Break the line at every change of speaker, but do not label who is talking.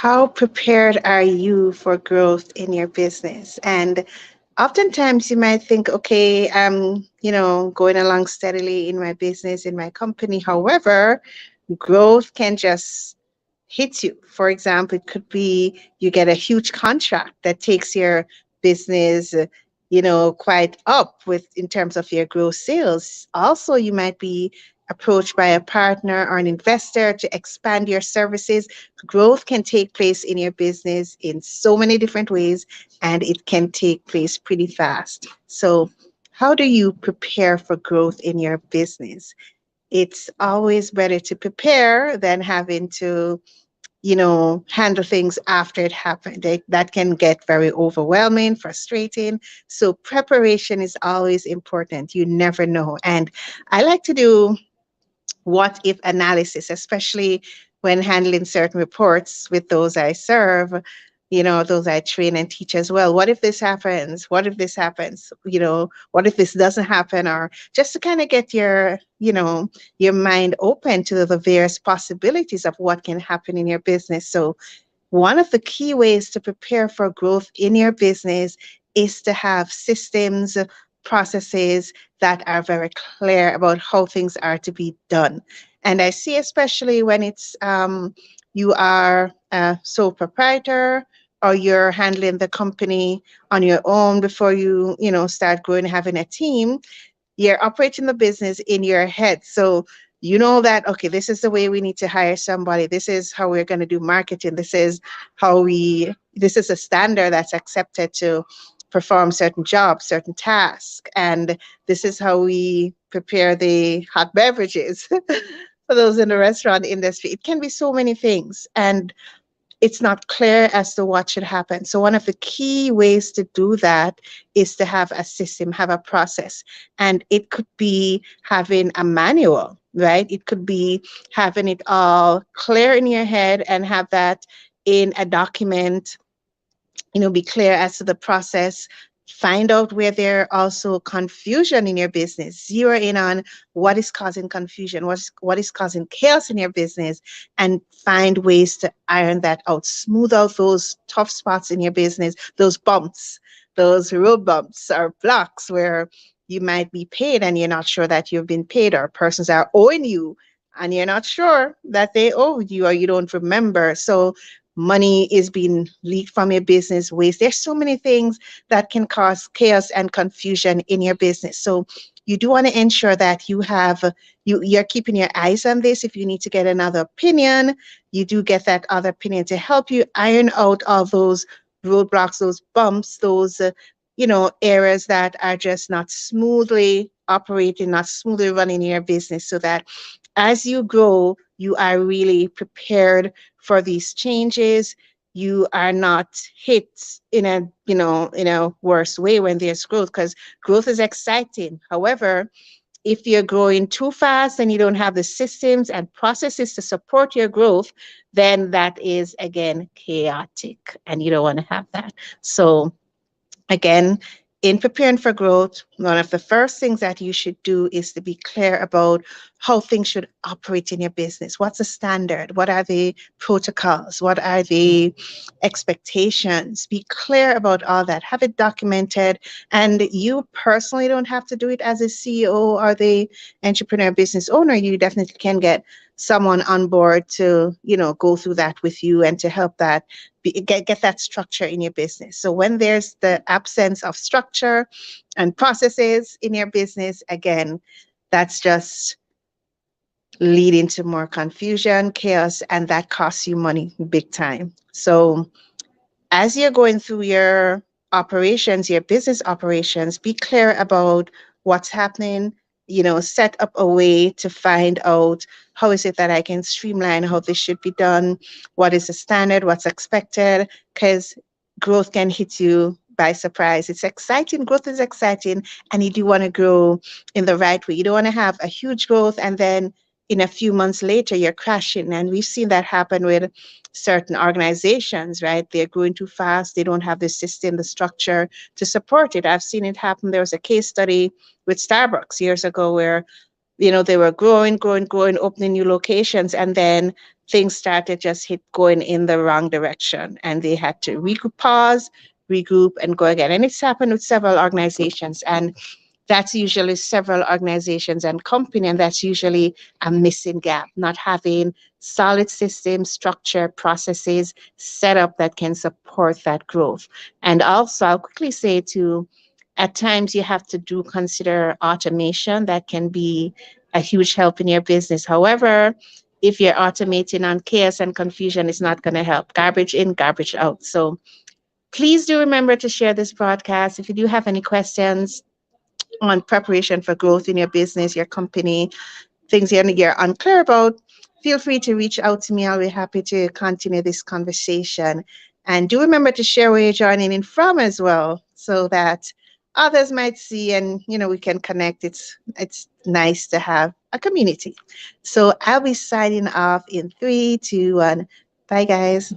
How prepared are you for growth in your business? And oftentimes you might think, okay, I'm, going along steadily in my business, in my company. However, growth can just hit you. For example, it could be you get a huge contract that takes your business, quite up with in terms of your gross sales. Also, you might be approached by a partner or an investor to expand your services. Growth can take place in your business in so many different ways, and it can take place pretty fast. So, how do you prepare for growth in your business? It's always better to prepare than having to handle things after it happened. That can get very overwhelming, frustrating. So preparation is always important. You never know. And I like to do what if analysis, especially when handling certain reports with those I serve, those I train and teach as well. What if this happens? What if this happens? What if this doesn't happen? Or just to kind of get your mind open to the various possibilities of what can happen in your business. So one of the key ways to prepare for growth in your business is to have systems, processes that are very clear about how things are to be done. And I see, especially when it's you are a sole proprietor or you're handling the company on your own before you start growing, having a team, you're operating the business in your head. So you know that, okay, this is the way we need to hire somebody. This is how we're going to do marketing. This is a standard that's accepted to perform certain jobs, certain tasks. And this is how we prepare the hot beverages for those in the restaurant industry. It can be so many things. And it's not clear as to what should happen. So one of the key ways to do that is to have a system, have a process. And it could be having a manual, right? It could be having it all clear in your head and have that in a document, be clear as to the process. Find out where there also confusion in your business. Zero in on what is causing confusion, what is causing chaos in your business, and find ways to iron that out. Smooth out those tough spots in your business, those bumps, those road bumps or blocks where you might be paid and you're not sure that you've been paid, or persons are owing you and you're not sure that they owe you or you don't remember. So money is being leaked from your business, waste. There's so many things that can cause chaos and confusion in your business. So you do want to ensure that you're keeping your eyes on this. If you need to get another opinion, you do get that other opinion to help you iron out all those roadblocks, those bumps, those areas that are just not smoothly operating, not smoothly running your business, so that as you grow, you are really prepared for these changes. You are not hit in a worse way when there's growth, because growth is exciting. However, if you're growing too fast and you don't have the systems and processes to support your growth, then that is again chaotic, and you don't want to have that. So again, in preparing for growth, one of the first things that you should do is to be clear about how things should operate in your business. What's the standard? What are the protocols? What are the expectations? Be clear about all that. Have it documented. And you personally don't have to do it as a CEO or the entrepreneur business owner. You definitely can get someone on board to, go through that with you and to help that get that structure in your business. So when there's the absence of structure and processes in your business, again, that's just leading to more confusion, chaos, and that costs you money big time. So as you're going through your operations, your business operations, be clear about what's happening. Set up a way to find out how is it that I can streamline how this should be done, what is the standard, what's expected, because growth can hit you by surprise. It's exciting. Growth is exciting, and you do want to grow in the right way. You don't want to have a huge growth and then in a few months later you're crashing. And we've seen that happen with certain organizations, right? They're growing too fast. They don't have the system, the structure to support it. I've seen it happen. There was a case study with Starbucks years ago where, they were growing, opening new locations. And then things started just hit going in the wrong direction, and they had to regroup, pause, regroup, and go again. And it's happened with several organizations, and that's usually several organizations and company, and that's usually a missing gap, not having solid systems, structure, processes set up that can support that growth. And also, I'll quickly say too, at times you have to do consider automation that can be a huge help in your business. However, if you're automating on chaos and confusion, it's not going to help. Garbage in, garbage out. So please do remember to share this broadcast. If you do have any questions on preparation for growth in your business, your company, things you're unclear about, feel free to reach out to me. I'll be happy to continue this conversation. And do remember to share where you're joining in from as well, so that others might see, and we can connect. It's nice to have a community. So I'll be signing off in 3, 2, 1. Bye, guys.